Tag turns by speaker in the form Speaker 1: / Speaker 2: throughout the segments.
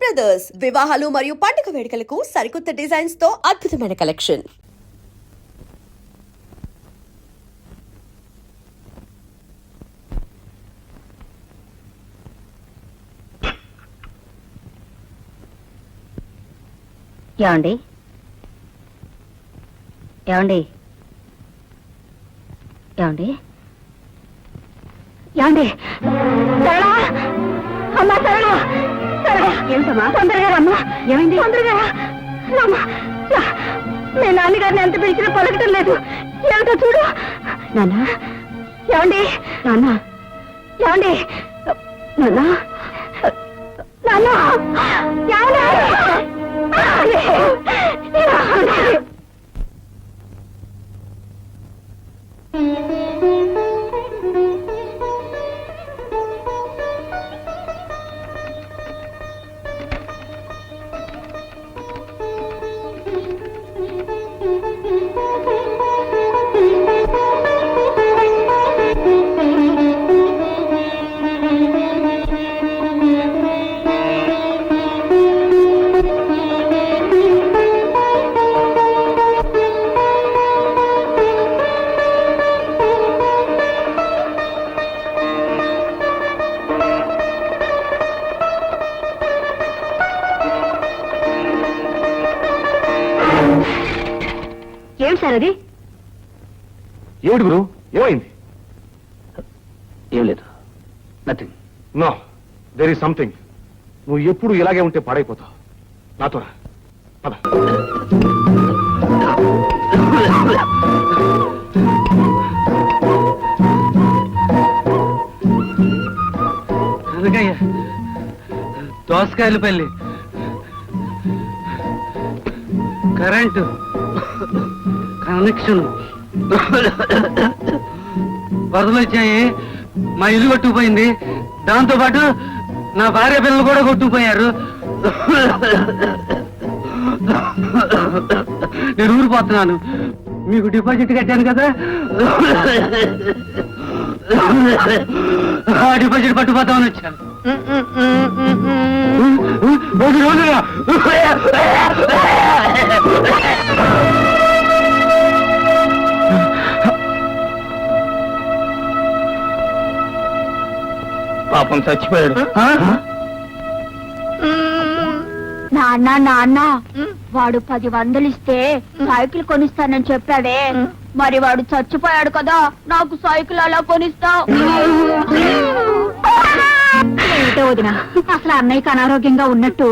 Speaker 1: Brothers వివాహాలు మరియు పండుగ వేడుకలకు సరికొత్త డిజైన్స్ తో అద్భుతమైన కలెక్షన్.
Speaker 2: ఏమండి ఏమండి ఏమండి ఏమండి సరళ అమ్మా సరళ సరళ ఏమిటమ్మా తొందరగా రమ్మా ఏమైంది తొందరగా రమ్మా మీ నాన్నగారిని ఎంత పిలిచినా పలకటం లేదు ఏమిటో చూడు నాన్న ఏమండి నాన్న ఏమండి నాన్న నాన్న ఏమండి ఏమిటి సార్ అది
Speaker 3: ఏమిటి గురు ఏమైంది?
Speaker 4: ఏం లేదు, nothing.
Speaker 3: No, there is something. నువ్వు ఎప్పుడు ఇలాగే ఉంటే పాడైపోతావు. నాతో రా, పద.
Speaker 4: దోసకాయల పల్లి కరెంటు కనెక్షన్ వరదలు వచ్చాయి, మా ఇల్లు కొట్టుకుపోయింది, దాంతో పాటు నా భార్య పిల్లలు కూడా కొట్టుకుపోయారు. నేను ఊరిపోతున్నాను. మీకు డిపాజిట్ కట్టాను కదా, ఆ డిపాజిట్ పట్టుకుపోతామని వచ్చాను.
Speaker 3: పాపం చచ్చిపోయాడు.
Speaker 2: నాన్న నాన్న వాడు 10 ఇస్తే సైకిల్ కొనిస్తానని చెప్పాడే, మరి వాడు చచ్చిపోయాడు కదా, నాకు సైకిల్ అలా కొనిస్తావు? ఏమిటో వదినా, అసలు అన్నయ్యకి అనారోగ్యంగా ఉన్నట్టు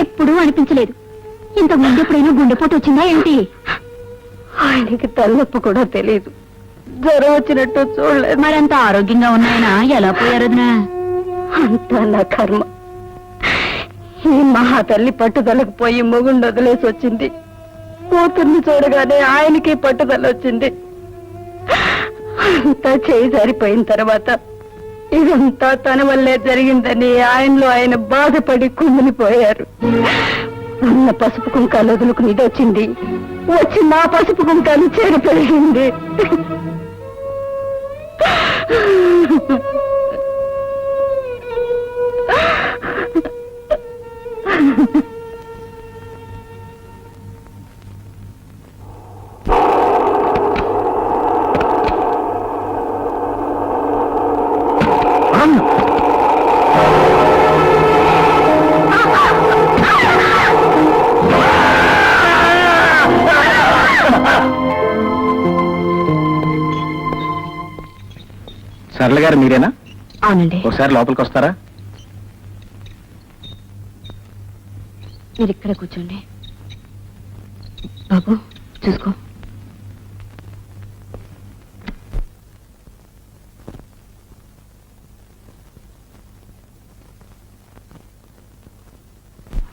Speaker 2: ఎప్పుడూ అనిపించలేదు. ఇంతకు ముందు ఎప్పుడైనా గుండెపోటు వచ్చిందా ఏంటి? ఆయనకి తలనొప్పి కూడా తెలియదు, జ్వరం వచ్చినట్టు చూడలేదు. మరంత ఆరోగ్యంగా ఉన్నాయన ఎలా పోయారు వదినా? అంతా నా కర్మ. ఈ మహా తల్లి పట్టుదలకు పోయి మొగుండు వదిలేసి వచ్చింది. కూతుర్ని చూడగానే ఆయనకి పట్టుదల వచ్చింది. అంతా చేయి జారిపోయిన తర్వాత ఇదంతా తన వల్లే జరిగిందని ఆయనలో ఆయన బాధపడి కుమిలిపోయారు. ఉన్న పసుపు కుంకాలు వదులుకుని ఇది వచ్చింది, వచ్చి నా పసుపు కుంకాలు చేరి పెరిగింది.
Speaker 3: సరళ గారు మీరేనా?
Speaker 2: అవునండి.
Speaker 3: ఒకసారి లోపలికి వస్తారా?
Speaker 2: మీరు ఇక్కడ కూర్చోండి. బాబు చూసుకో.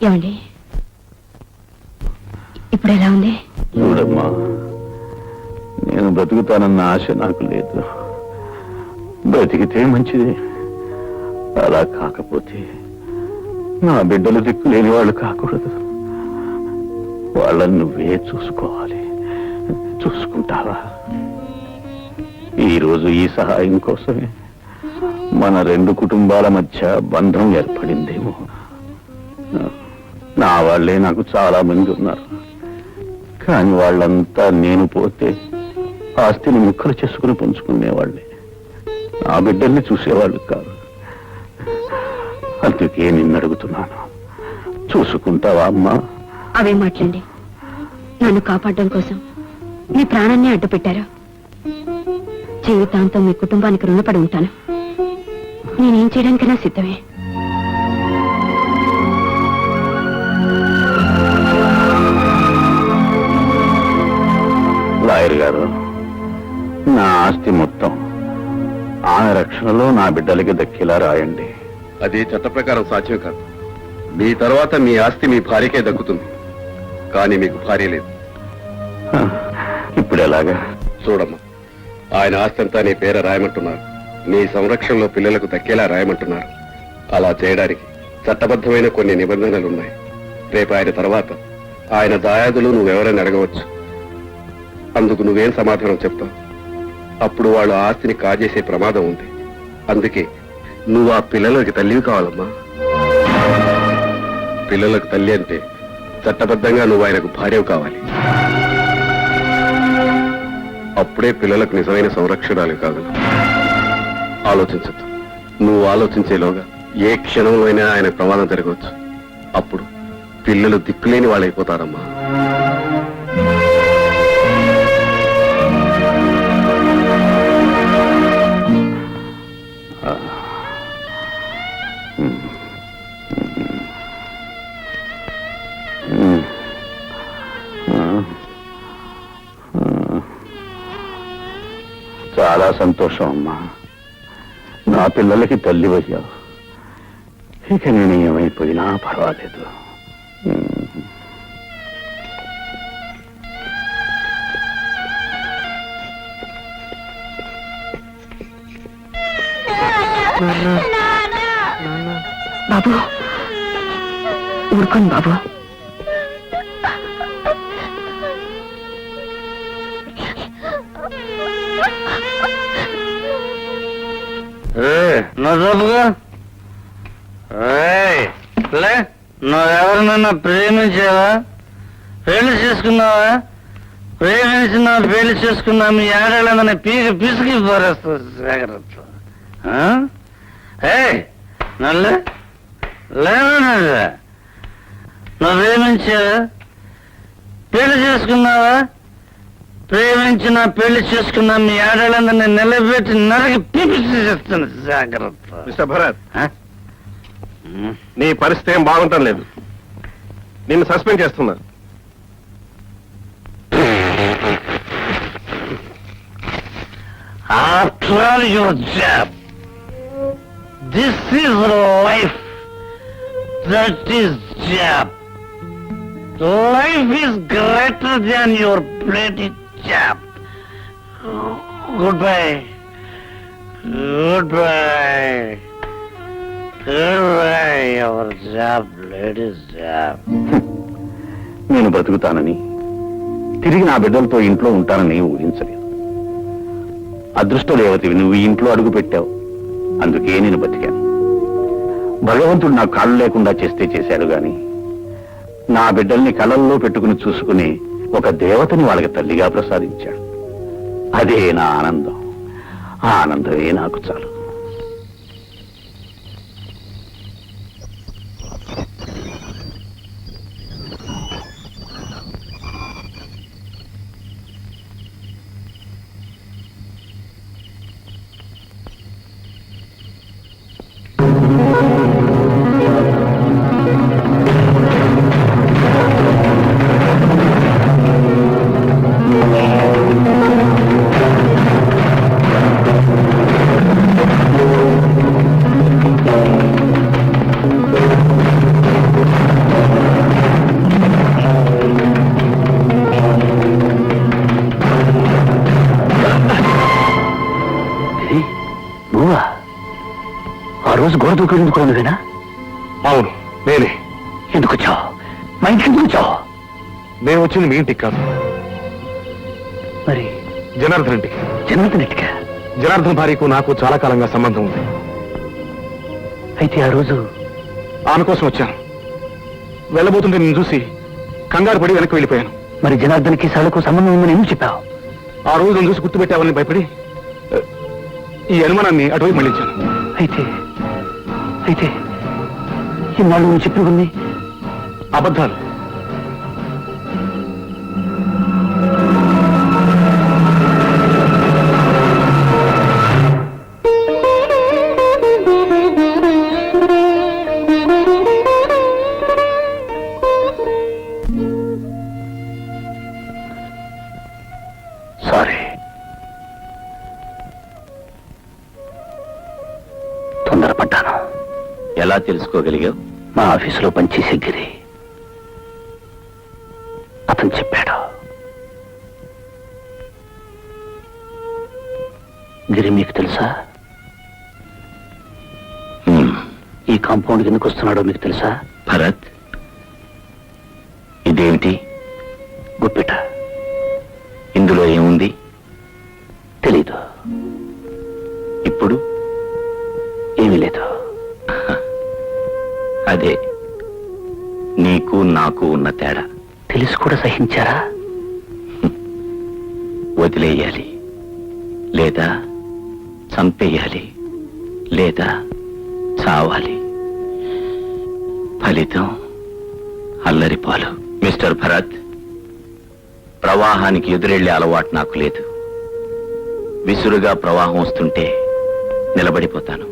Speaker 2: ఏమండి ఇప్పుడు ఎలా ఉంది?
Speaker 5: చూడమ్మా, నేను బ్రతుకుతానన్న ఆశ నాకు లేదు. బ్రతికితే మంచిది, అలా కాకపోతే నా బిడ్డలు దిక్కు లేని వాళ్ళు కాకూడదు. వాళ్ళని నువ్వే చూసుకోవాలి. చూసుకుంటావా? ఈరోజు ఈ సహాయం కోసమే మన 2 కుటుంబాల మధ్య బంధం ఏర్పడిందేమో. నా వాళ్ళే నాకు చాలా మంది ఉన్నారు. కానీ వాళ్ళంతా నేను పోతే ఆస్తిని ముక్కలు చేసుకుని పంచుకునేవాళ్ళే. నా బిడ్డల్ని చూసేవాళ్ళు కాదు. అందుకే నిన్ను అడుగుతున్నాను, చూసుకుంటావా అమ్మా?
Speaker 2: అవే మాట్లాడండి. నన్ను కాపాడడం కోసం మీ ప్రాణాన్ని అడ్డు పెట్టారు. జీవితాంతం మీ కుటుంబానికి రుణపడి ఉంటాను. నేనేం చేయడానికైనా సిద్ధమే.
Speaker 5: లాయర్ గారు, నా ఆస్తి మొత్తం ఆమె రక్షణలో నా బిడ్డలకి దక్కేలా రాయండి.
Speaker 3: అది చట్ట ప్రకారం సాధ్యం కాదు. మీ తర్వాత మీ ఆస్తి మీ భార్యకే దక్కుతుంది, కానీ మీకు భార్య లేదు.
Speaker 5: ఇప్పుడు ఎలాగా?
Speaker 3: చూడమ్మా, ఆయన ఆస్తి అంతా నీ పేర రాయమంటున్నారు. నీ సంరక్షణలో పిల్లలకు దక్కేలా రాయమంటున్నారు. అలా చేయడానికి చట్టబద్ధమైన కొన్ని నిబంధనలు ఉన్నాయి. రేపు ఆయన తర్వాత ఆయన దాయాదులు నువ్వెవరైనా అడగవచ్చు. అందుకు నువ్వేం సమాధానం చెప్తావు? అప్పుడు వాళ్ళు ఆస్తిని కాజేసే ప్రమాదం ఉంది. అందుకే నువ్వు ఆ పిల్లలకి తల్లివి కావాలమ్మా. పిల్లలకు తల్లి అంటే చట్టబద్ధంగా నువ్వు ఆయనకు భార్యవు కావాలి. అప్పుడే పిల్లలకు నిజమైన సంరక్షణాలు కాగలవు. ఆలోచించద్దు. నువ్వు ఆలోచించేలోగా ఏ క్షణంలో అయినా ఆయన ప్రమాదం జరగవచ్చు. అప్పుడు పిల్లలు దిక్కులేని వాళ్ళైపోతారమ్మా.
Speaker 5: చాలా సంతోషం అమ్మా. నా పిల్లలకి తల్లి అయ్యావు. ఇక నేను ఏమైపోయినా పర్వాలేదు.
Speaker 2: బాబు, ఊరుకోండి బాబు.
Speaker 4: నువ్వెవరినన్నా ప్రేమించావా? పెళ్లి చేసుకున్నావా? ప్రేమించినా పెళ్లి చేసుకున్నా మీ ఆడేళ్ళని పిసికి పారేస్తుంది. జాగ్రత్త. నల్లే లేదా? నువ్వు ప్రేమించావా? పెళ్లి చేసుకున్నావా? ప్రేమించిన పెళ్లి చేసుకున్నా మీ ఆడేళ్ళందరినీ నిలబెట్టి నరకి పిసిచేస్తుంది. జాగ్రత్త.
Speaker 3: మిస్టర్ భరత్, నీ పరిస్థితి ఏం బాగుంటం లేదు. నిన్ను సస్పెండ్ చేస్తున్నారు.
Speaker 4: After all your job, this is life. That is job. Life is greater than your bloody job. Goodbye. Goodbye. Goodbye, your job, ladies' job.
Speaker 5: నేను బతుకుతానని, తిరిగి నా బిడ్డలతో ఇంట్లో ఉంటానని ఊహించలేదు. అదృష్టం లేవతివి, నువ్వు ఈ ఇంట్లో అడుగు పెట్టావు. అందుకే నేను బతికాను. భగవంతుడు నాకు కాళ్ళు లేకుండా చేస్తే చేశాడు గాని, నా బిడ్డల్ని కళ్ళల్లో పెట్టుకుని చూసుకుని ఒక దేవతని వాళ్ళకి తల్లిగా ప్రసాదించాడు. అదే నా ఆనందం. ఆ ఆనందమే నాకు చాలు. ఆ రోజు గోడ దూకెళ్ళిందుకోనువేనా?
Speaker 3: అవును, నేనే.
Speaker 5: ఎందుకు వచ్చావు? మా ఇంటికి ఎందుకు వచ్చావు?
Speaker 3: నేను వచ్చింది మీ ఇంటికి కాదు,
Speaker 5: మరి
Speaker 3: జనార్దన్ ఇంటికి.
Speaker 5: జనార్దన్ ఇంటికా?
Speaker 3: జనార్దన్ భార్యకు నాకు చాలా కాలంగా సంబంధం ఉంది.
Speaker 5: అయితే ఆ రోజు
Speaker 3: ఆమె కోసం వచ్చాను.
Speaker 5: వెళ్ళబోతుంటే నేను చూసి కంగారు పడి వెనక్కి వెళ్ళిపోయాను. మరి జనార్దన్కి సరళకు సంబంధం ఉందని ఎందుకు చెప్పావు? ఆ రోజు నన్ను చూసి గుర్తుపెట్టావని భయపడి ఈ అనుమానాన్ని అటువైపు మళ్ళించాను. అయితే అయితే ఇన్నాళ్ళు నువ్వు చెప్పినవన్నీ అబద్ధాలు. సారీ, తొందరపడ్డాను.
Speaker 3: ఎలా తెలుసుకోగలిగావు?
Speaker 5: మా ఆఫీసులో పనిచేసే గిరి అతను చెప్పాడు. గిరి మీకు తెలుసా? ఈ కాంపౌండ్ ఎందుకు వస్తున్నాడో మీకు తెలుసా?
Speaker 3: భరత్, ఇదేమిటి?
Speaker 5: గుప్పిట.
Speaker 3: ఇందులో ఏముంది?
Speaker 5: తెలీదు.
Speaker 3: ఇప్పుడు
Speaker 5: ఏమీ లేదు.
Speaker 3: అదే నీకు నాకు ఉన్న తేడా.
Speaker 5: తెలిసి కూడా సహించారా?
Speaker 3: వదిలేయాలి, లేదా చంపేయాలి, లేదా చావాలి. ఫలితం అల్లరిపాలు. మిస్టర్ భరత్, ప్రవాహానికి ఎదురెళ్లే అలవాటు నాకు లేదు. విసురుగా ప్రవాహం వస్తుంటే నిలబడిపోతాను.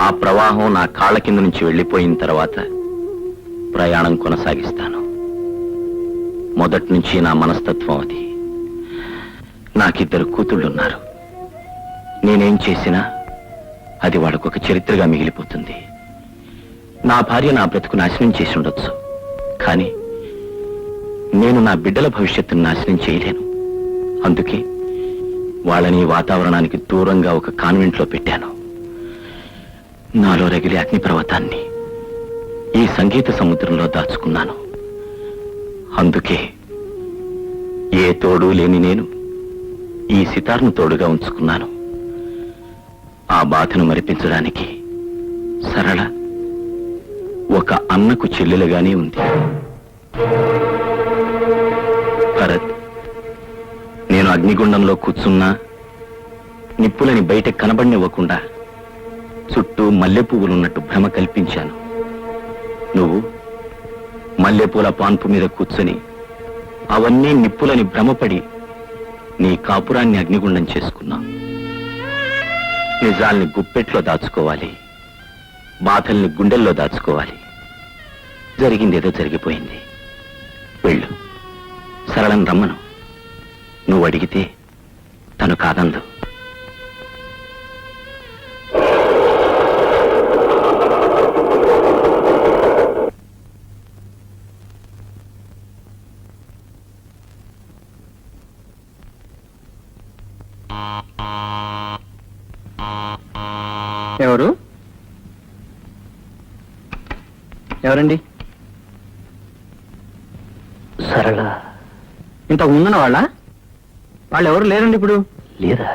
Speaker 3: ఆ ప్రవాహం నా కాళ్ళ కింద నుంచి వెళ్ళిపోయిన తర్వాత ప్రయాణం కొనసాగిస్తాను. మొదటి నుంచి నా మనస్తత్వం అది. నాకిద్దరు కూతుళ్ళున్నారు. నేనేం చేసినా అది వాళ్ళకొక చరిత్రగా మిగిలిపోతుంది. నా భార్య నా బ్రతుకు నాశనం చేసి ఉండొచ్చు, కానీ నేను నా బిడ్డల భవిష్యత్తును నాశనం చేయలేను. అందుకే వాళ్ళని వాతావరణానికి దూరంగా ఒక కాన్వెంట్లో పెట్టాను. నాలో రగిలే అగ్నిపర్వతాన్ని ఈ సంగీత సముద్రంలో దాచుకున్నాను. అందుకే ఏ తోడు లేని నేను ఈ సితార్ను తోడుగా ఉంచుకున్నాను. ఆ బాధను మరిపించడానికి సరళ ఒక అన్నకు చెల్లెలుగానే ఉంది. భరత్, నేను అగ్నిగుండంలో కూర్చున్నా నిప్పులని బయట కనబడినివ్వకుండా చుట్టూ మల్లెపువ్వులున్నట్టు భ్రమ కల్పించాను. నువ్వు మల్లెపూల పాన్పు మీద కూర్చొని అవన్నీ నిప్పులని భ్రమపడి నీ కాపురాన్ని అగ్నిగుండం చేసుకున్నావు. నిజాల్ని గుప్పెట్లో దాచుకోవాలి, బాధల్ని గుండెల్లో దాచుకోవాలి. జరిగిందేదో జరిగిపోయింది. వెళ్ళు, సరళను రమ్మను. నువ్వు అడిగితే తను కాదందు.
Speaker 4: ఎవరు? ఎవరండి?
Speaker 5: సరళ
Speaker 4: ఇంతకు ముందున్న వాళ్ళు ఎవరు లేరండి ఇప్పుడు.
Speaker 5: లేదా?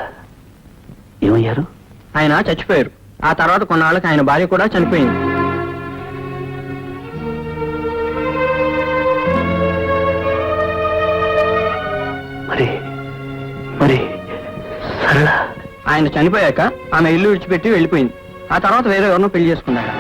Speaker 5: ఏమయ్యారు?
Speaker 4: ఆయన చచ్చిపోయారు. ఆ తర్వాత కొన్నాళ్ళకి ఆయన భార్య కూడా చనిపోయింది.
Speaker 5: మరి మరి సరళ
Speaker 4: ఆయన చనిపోయాక ఆమె ఇల్లు విడిచిపెట్టి వెళ్ళిపోయింది. ఆ తర్వాత వేరే ఎవరినో పెళ్లి చేసుకున్నాడు.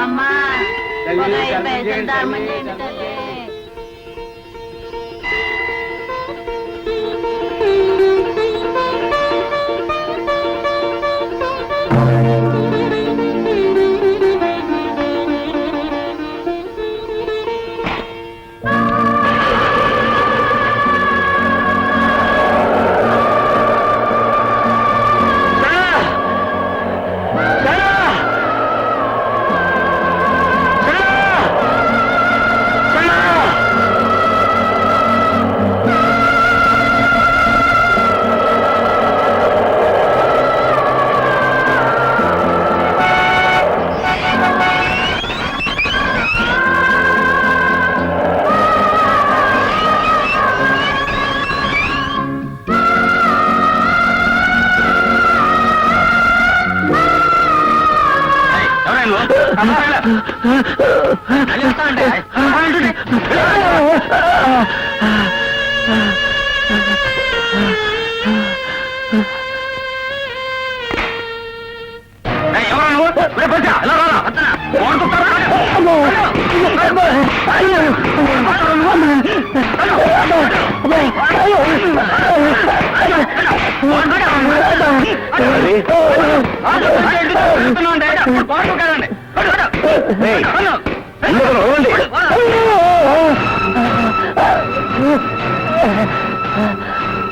Speaker 2: అమ్మా ధర్మం చేయండి తల్లి.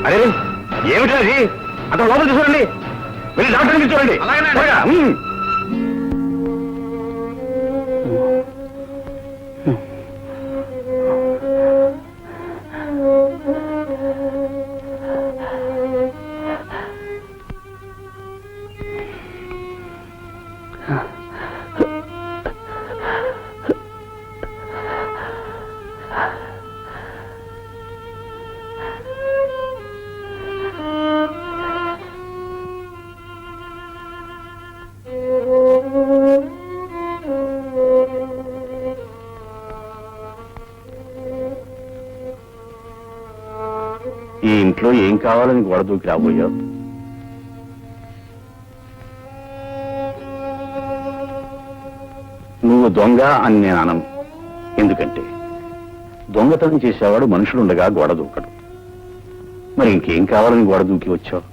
Speaker 5: అరే ఏమిటి అది అతను లోపల చూడండి వెళ్ళి డాక్టర్ని చూడండి ఈ ఇంట్లో ఏం కావాలని గోడ దూకి రాబోయావు? నువ్వు దొంగ అని నేను అనను. ఎందుకంటే దొంగతనం చేసేవాడు మనుషులుండగా గోడ దూకడు. మరి ఇంకేం కావాలని గోడ దూకి వచ్చావు?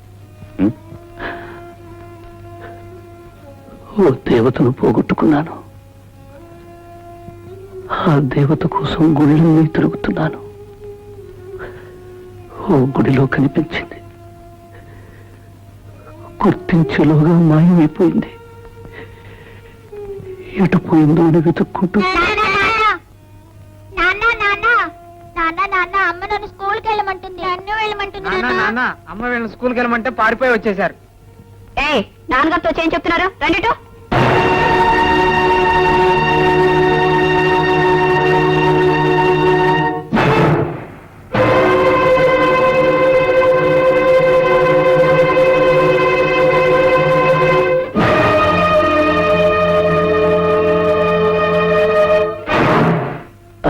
Speaker 6: ఓ దేవతను పోగొట్టుకున్నాను. ఆ దేవత కోసం గుళ్ళన్నీ తిరుగుతున్నాను. ఓ గుడిలో కనిపించింది. గుర్తించేలోగా మాయమైపోయింది. ఎటు పోయిందో అని వెతుక్కుంటూ
Speaker 2: అమ్మ నన్ను స్కూల్కి వెళ్ళమంటుంది. అన్ను వెళ్ళమంటుంది.
Speaker 4: అమ్మ వీళ్ళని స్కూల్కి వెళ్ళమంటే పారిపోయి వచ్చేసారు.
Speaker 2: నాన్నగారితో ఏం చెప్తున్నారు? రండిటో.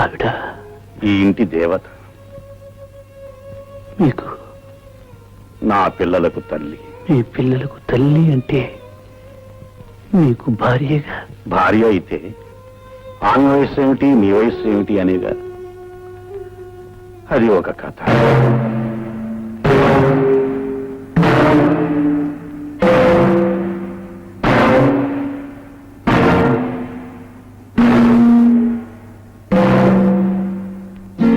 Speaker 6: ఆవిడ
Speaker 5: ఈ ఇంటి దేవత,
Speaker 6: మీకు
Speaker 5: నా పిల్లలకు తల్లి.
Speaker 6: మీ పిల్లలకు తల్లి అంటే మీకు భార్యగా.
Speaker 5: భార్య అయితే ఆమె వయస్సు ఏమిటి, మీ వయస్సు ఏమిటి అనేగా. అది ఒక కథ.